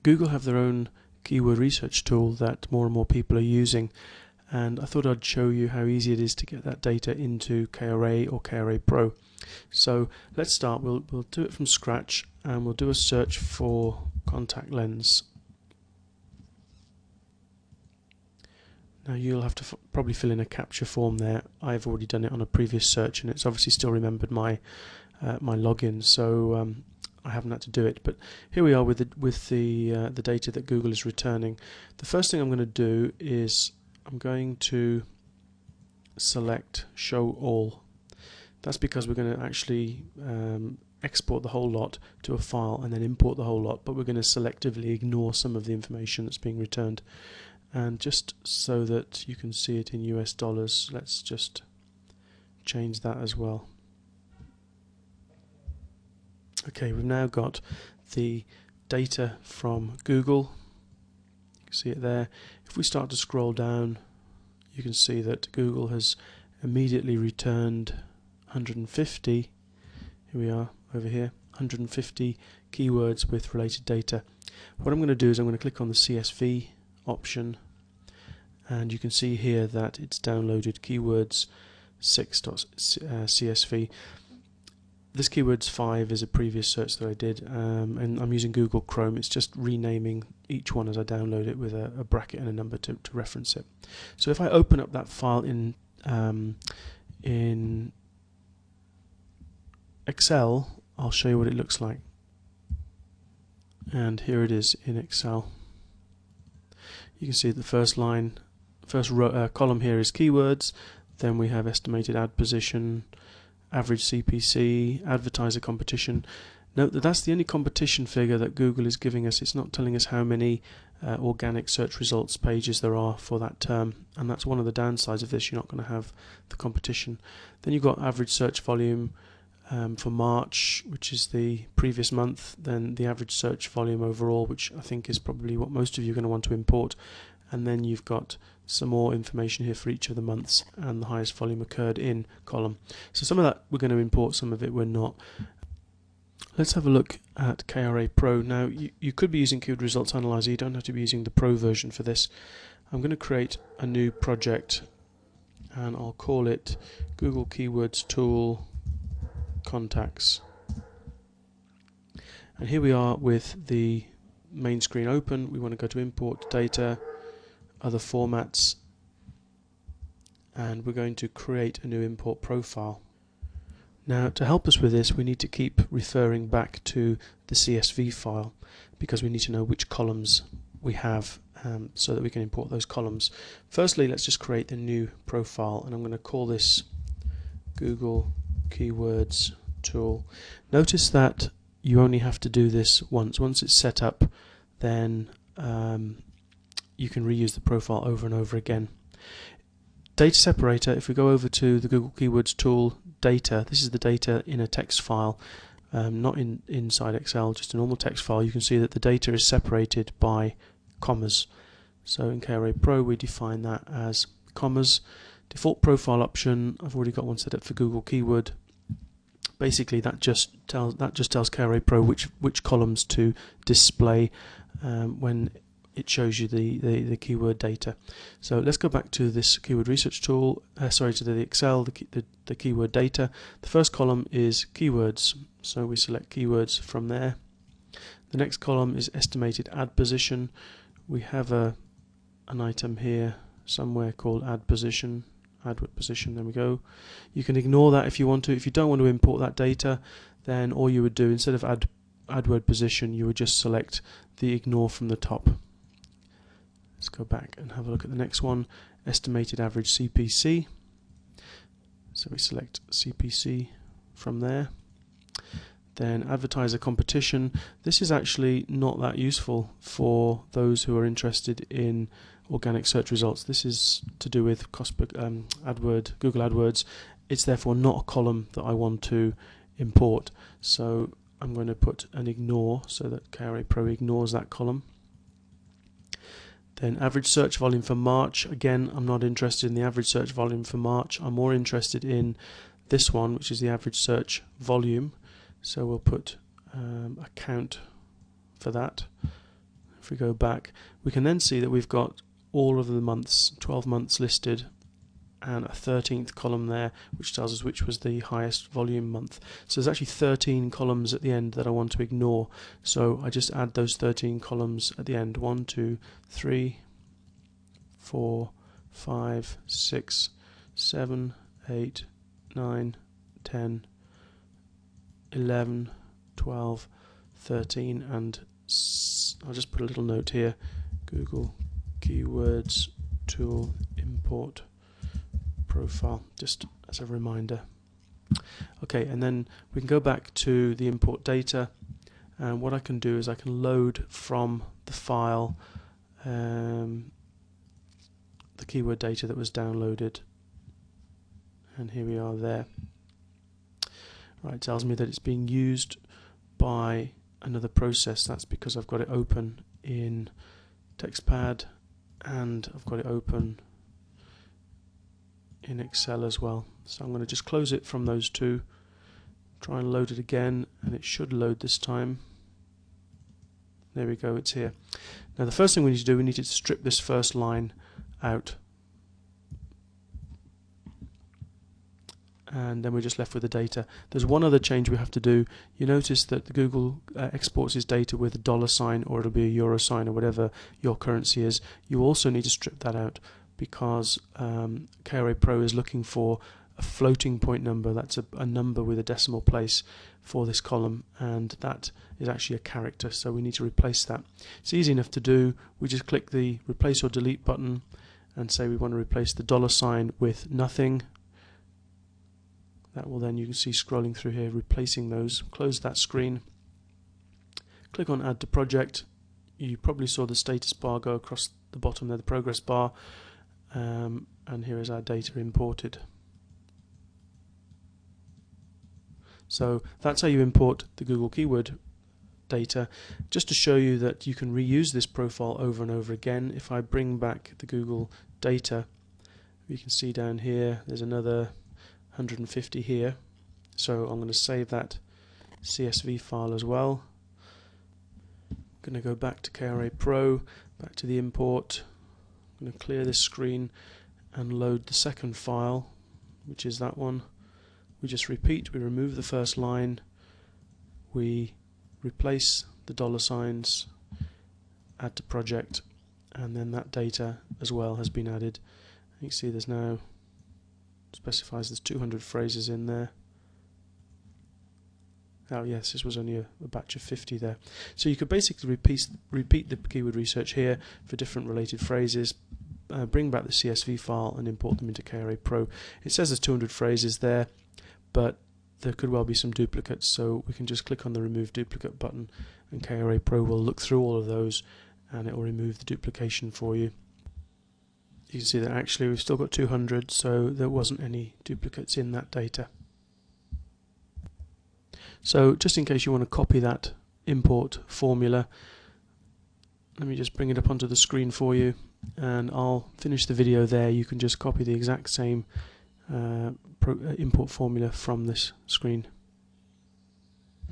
Google have their own keyword research tool that more and more people are using, and I thought I'd show you how easy it is to get that data into KRA or KRA Pro. So let's start. We'll do it from scratch, and we'll do a search for contact lens. Now you'll have to probably fill in a captcha form there. I've already done it on a previous search, and it's obviously still remembered my my login, so I haven't had to do it. But here we are with the data that Google is returning. The first thing I'm going to do is I'm going to select Show All. That's because we're going to actually export the whole lot to a file and then import the whole lot, but we're going to selectively ignore some of the information that's being returned. And just so that you can see it in US dollars, let's just change that as well. Okay, we've now got the data from Google. You can see it there. If we start to scroll down, you can see that Google has immediately returned 150. Here we are over here, 150 keywords with related data. What I'm going to do is I'm going to click on the CSV option, and you can see here that it's downloaded keywords 6.csv. This keywords 5 is a previous search that I did, and I'm using Google Chrome. It's just renaming each one as I download it with a bracket and a number to reference it. So if I open up that file in Excel, I'll show you what it looks like. And here it is in Excel. You can see the first line, first row, column here is keywords. Then we have estimated ad position, average CPC, advertiser competition. Note that that's the only competition figure that Google is giving us. It's not telling us how many organic search results pages there are for that term, and that's one of the downsides of this. You're not going to have the competition. Then you've got average search volume for March, which is the previous month, then the average search volume overall, which I think is probably what most of you are going to want to import, and then you've got some more information here for each of the months and the highest volume occurred in column. So some of that we're going to import, some of it we're not. Let's have a look at KRA Pro. Now you could be using Keyword Results Analyzer, you don't have to be using the Pro version for this. I'm going to create a new project and I'll call it Google Keywords Tool Contacts. And here we are with the main screen open. We want to go to Import Data, Other Formats, and we're going to create a new import profile. Now to help us with this, we need to keep referring back to the CSV file because we need to know which columns we have so that we can import those columns. Firstly, let's just create the new profile, and I'm going to call this Google Keywords Tool. Notice that you only have to do this once. Once it's set up, then you can reuse the profile over and over again. Data separator, if we go over to the Google Keywords Tool data, this is the data in a text file, not inside Excel, just a normal text file. You can see that the data is separated by commas. So in KRA Pro we define that as commas. Default profile option, I've already got one set up for Google Keyword. Basically that just tells KRA Pro which columns to display when it shows you the keyword data. So let's go back to this keyword research tool, to the Excel, the keyword data. The first column is keywords, so we select keywords from there. The next column is estimated ad position. We have an item here somewhere called ad position, adword position, there we go. You can ignore that if you want to. If you don't want to import that data, then all you would do, instead of adword position, you would just select the ignore from the top. Let's go back and have a look at the next one, estimated average CPC. So we select CPC from there. Then advertiser competition. This is actually not that useful for those who are interested in organic search results. This is to do with Google AdWords. It's therefore not a column that I want to import. So I'm going to put an ignore so that KRA Pro ignores that column. Then average search volume for March. Again, I'm not interested in the average search volume for March. I'm more interested in this one, which is the average search volume. So we'll put a count for that. if we go back, we can then see that we've got all of the months, 12 months listed, and a 13th column there which tells us which was the highest volume month. So there's actually 13 columns at the end that I want to ignore, so I just add those 13 columns at the end. 1, 2, 3, 4, 5, 6, 7, 8, 9, 10, 11, 12, 13, and I'll just put a little note here: Google Keywords Tool Import Profile, just as a reminder. Okay, and then we can go back to the import data, and what I can do is I can load from the file the keyword data that was downloaded, and here we are there. Right, it tells me that it's being used by another process. That's because I've got it open in TextPad and I've got it open in Excel as well. So I'm going to just close it from those two, try and load it again, and it should load this time. There we go, it's here. Now the first thing we need to do, we need to strip this first line out, and then we're just left with the data. There's one other change we have to do. You notice that the Google exports its data with a $sign, or it'll be a euro sign, or whatever your currency is. You also need to strip that out, because KRA Pro is looking for a floating point number. That's a number with a decimal place for this column, and that is actually a character, so we need to replace that. It's easy enough to do. We just click the replace or delete button and say we want to replace the $sign with nothing. That will then, you can see scrolling through here, replacing those. Close that screen, click on add to project. You probably saw the status bar go across the bottom there, the progress bar. And here is our data imported. So that's how you import the Google keyword data. Just to show you that you can reuse this profile over and over again, if I bring back the Google data, you can see down here there's another 150 here. So I'm going to save that CSV file as well. I'm going to go back to KRA Pro, back to the import. I'm going to clear this screen and load the second file, which is that one. We just repeat, we remove the first line, we replace the $signs, add to project, and then that data as well has been added. You can see there's now, specifies there's 200 phrases in there. Oh yes, this was only a batch of 50 there. So you could basically repeat the keyword research here for different related phrases, bring back the CSV file and import them into KRA Pro. It says there's 200 phrases there, but there could well be some duplicates, so we can just click on the remove duplicate button and KRA Pro will look through all of those and it will remove the duplication for you. You can see that actually we've still got 200, so there wasn't any duplicates in that data. So just in case you want to copy that import formula, let me just bring it up onto the screen for you, and I'll finish the video there. You can just copy the exact same import formula from this screen.